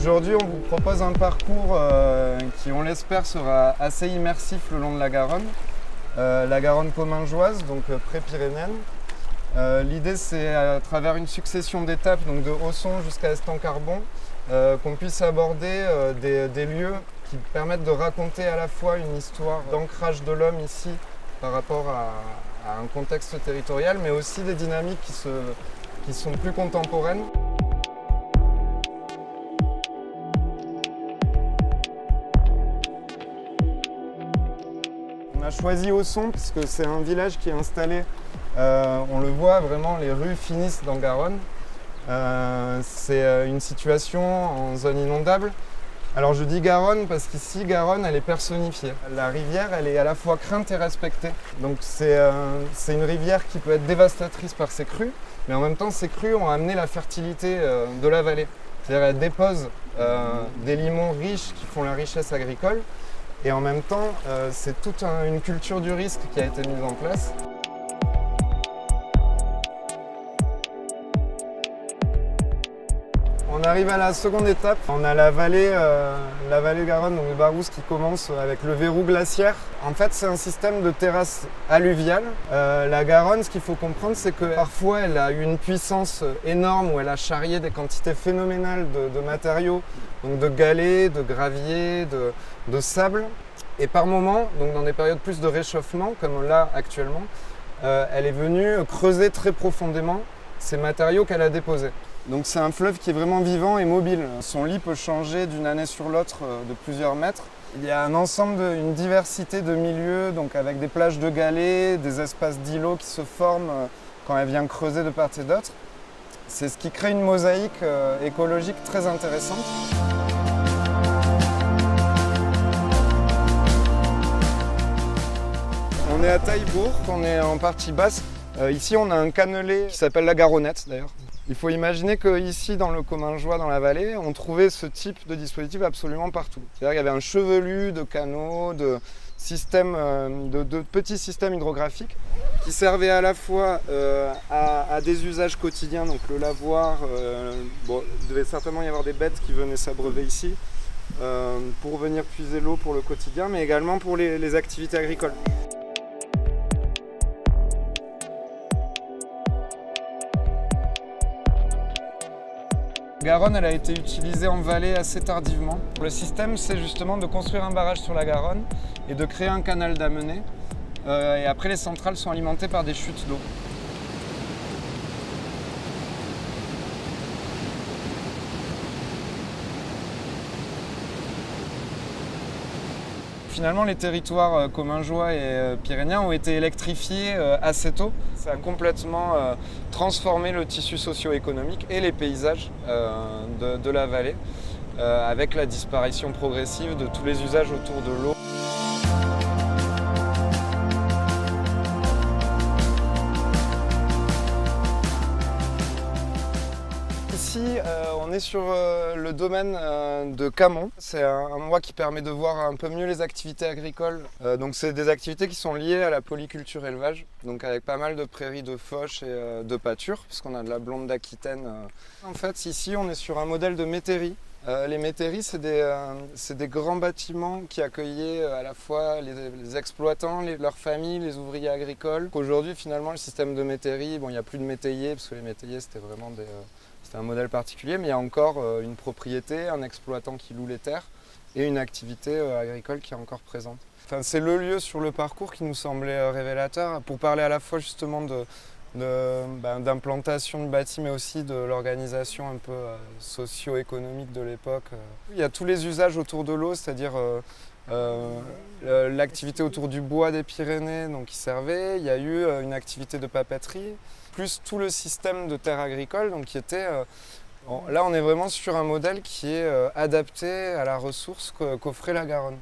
Aujourd'hui, on vous propose un parcours qui, on l'espère, sera assez immersif le long de la Garonne. La Garonne commingeoise, donc pré-pyrénéenne. L'idée, c'est à travers une succession d'étapes, donc de Hausson jusqu'à Estancarbon, qu'on puisse aborder des lieux qui permettent de raconter à la fois une histoire d'ancrage de l'homme ici par rapport à un contexte territorial, mais aussi des dynamiques qui sont plus contemporaines. On a choisi Hausson parce que c'est un village qui est installé, on le voit vraiment, les rues finissent dans Garonne. C'est une situation en zone inondable. Alors je dis Garonne parce qu'ici, Garonne, elle est personnifiée. La rivière, elle est à la fois crainte et respectée. Donc c'est une rivière qui peut être dévastatrice par ses crues, mais en même temps, ces crues ont amené la fertilité de la vallée. C'est-à-dire qu'elle dépose des limons riches qui font la richesse agricole, et en même temps, c'est toute une culture du risque qui a été mise en place. On arrive à la seconde étape. On a la vallée Garonne, donc le Barousse, qui commence avec le verrou glaciaire. En fait, c'est un système de terrasses alluviales. La Garonne, ce qu'il faut comprendre, c'est que parfois, elle a eu une puissance énorme où elle a charrié des quantités phénoménales de matériaux, donc de galets, de gravier, de sable. Et par moments, donc dans des périodes plus de réchauffement, comme là actuellement, elle est venue creuser très profondément ces matériaux qu'elle a déposés. Donc c'est un fleuve qui est vraiment vivant et mobile. Son lit peut changer d'une année sur l'autre de plusieurs mètres. Il y a un ensemble, une diversité de milieux, donc avec des plages de galets, des espaces d'îlots qui se forment quand elle vient creuser de part et d'autre. C'est ce qui crée une mosaïque écologique très intéressante. On est à Taillebourg, on est en partie basse. Ici, on a un cannelé qui s'appelle la Garonnette d'ailleurs. Il faut imaginer qu'ici, dans le Commingeois, dans la vallée, on trouvait ce type de dispositif absolument partout. C'est-à-dire qu'il y avait un chevelu de canaux, de petits systèmes hydrographiques qui servaient à la fois à des usages quotidiens, donc le lavoir. Il devait certainement y avoir des bêtes qui venaient s'abreuver ici pour venir puiser l'eau pour le quotidien, mais également pour les activités agricoles. Garonne, elle a été utilisée en vallée assez tardivement. Le système, c'est justement de construire un barrage sur la Garonne et de créer un canal d'amener. Et après, les centrales sont alimentées par des chutes d'eau. Finalement, les territoires commingeois et pyrénéens ont été électrifiés assez tôt. Ça a complètement transformé le tissu socio-économique et les paysages de la vallée, avec la disparition progressive de tous les usages autour de l'eau. Ici, on est sur le domaine de Camon. C'est un endroit qui permet de voir un peu mieux les activités agricoles. Donc c'est des activités qui sont liées à la polyculture élevage, donc avec pas mal de prairies de fauche et de pâture, puisqu'on a de la blonde d'Aquitaine. En fait, ici, on est sur un modèle de métairie. Les métairies, c'est des grands bâtiments qui accueillaient à la fois les exploitants, leurs familles, les ouvriers agricoles. Aujourd'hui, finalement, le système de métairie, il n'y a plus de métayers, parce que les métayers, c'était vraiment c'était un modèle particulier, mais il y a encore une propriété, un exploitant qui loue les terres et une activité agricole qui est encore présente. Enfin, c'est le lieu sur le parcours qui nous semblait révélateur pour parler à la fois justement d'implantation de bâtis, mais aussi de l'organisation un peu socio-économique de l'époque. Il y a tous les usages autour de l'eau, c'est-à-dire l'activité autour du bois des Pyrénées donc, qui servait. Il y a eu une activité de papeterie, plus tout le système de terres agricoles donc, qui était... là, on est vraiment sur un modèle qui est adapté à la ressource qu'offrait la Garonne.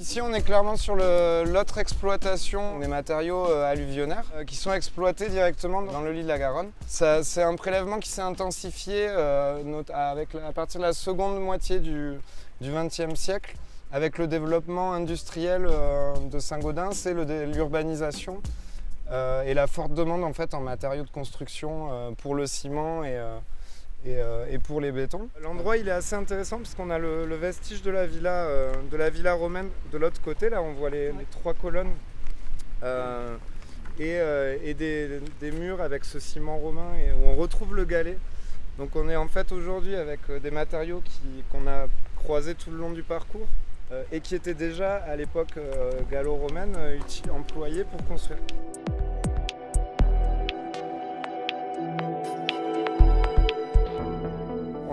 Ici, on est clairement sur l'autre exploitation des matériaux alluvionnaires qui sont exploités directement dans le lit de la Garonne. C'est un prélèvement qui s'est intensifié à partir de la seconde moitié du XXe siècle avec le développement industriel de Saint-Gaudens et l'urbanisation et la forte demande en fait, en matériaux de construction pour le ciment et pour les bétons. L'endroit il est assez intéressant parce qu'on a le vestige de la villa romaine de l'autre côté. Là on voit les 3 colonnes et des murs avec ce ciment romain et où on retrouve le galet. Donc on est en fait aujourd'hui avec des matériaux qu'on a croisés tout le long du parcours et qui étaient déjà à l'époque gallo-romaine employés pour construire.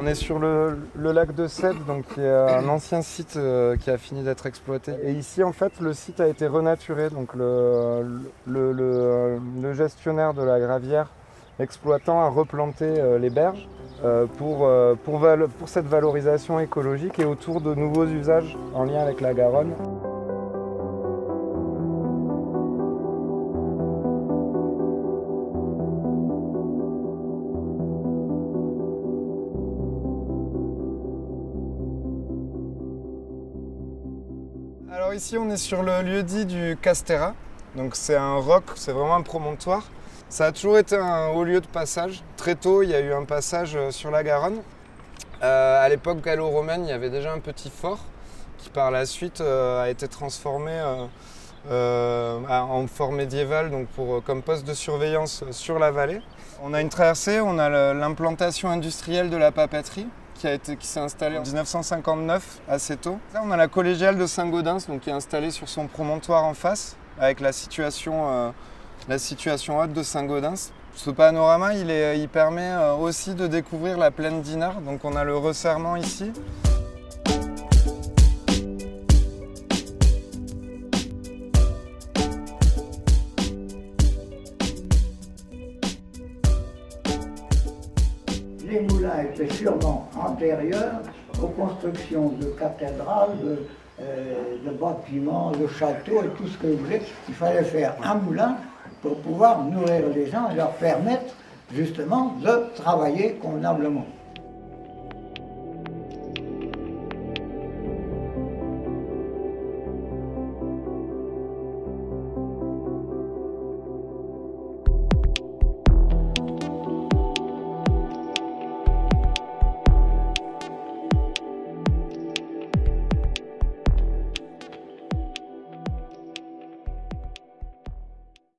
On est sur le lac de Cède, donc qui est un ancien site qui a fini d'être exploité. Et ici, en fait, le site a été renaturé. Donc le gestionnaire de la gravière exploitant a replanté les berges pour cette valorisation écologique et autour de nouveaux usages en lien avec la Garonne. Alors ici on est sur le lieu-dit du Castéra, donc c'est un roc, c'est vraiment un promontoire. Ça a toujours été un haut lieu de passage. Très tôt il y a eu un passage sur la Garonne. À l'époque gallo-romaine il y avait déjà un petit fort qui par la suite a été transformé en fort médiéval donc comme poste de surveillance sur la vallée. On a une traversée, on a l'implantation industrielle de la papeterie qui s'est installée en 1959, assez tôt. Là, on a la collégiale de Saint-Gaudens, donc qui est installée sur son promontoire en face, avec la situation haute de Saint-Gaudens. Ce panorama, il permet aussi de découvrir la plaine d'Inard. Donc on a le resserrement ici. Les moulins étaient sûrement antérieurs aux constructions de cathédrales, de bâtiments, de châteaux et tout ce que vous voulez. Il fallait faire un moulin pour pouvoir nourrir les gens et leur permettre justement de travailler convenablement.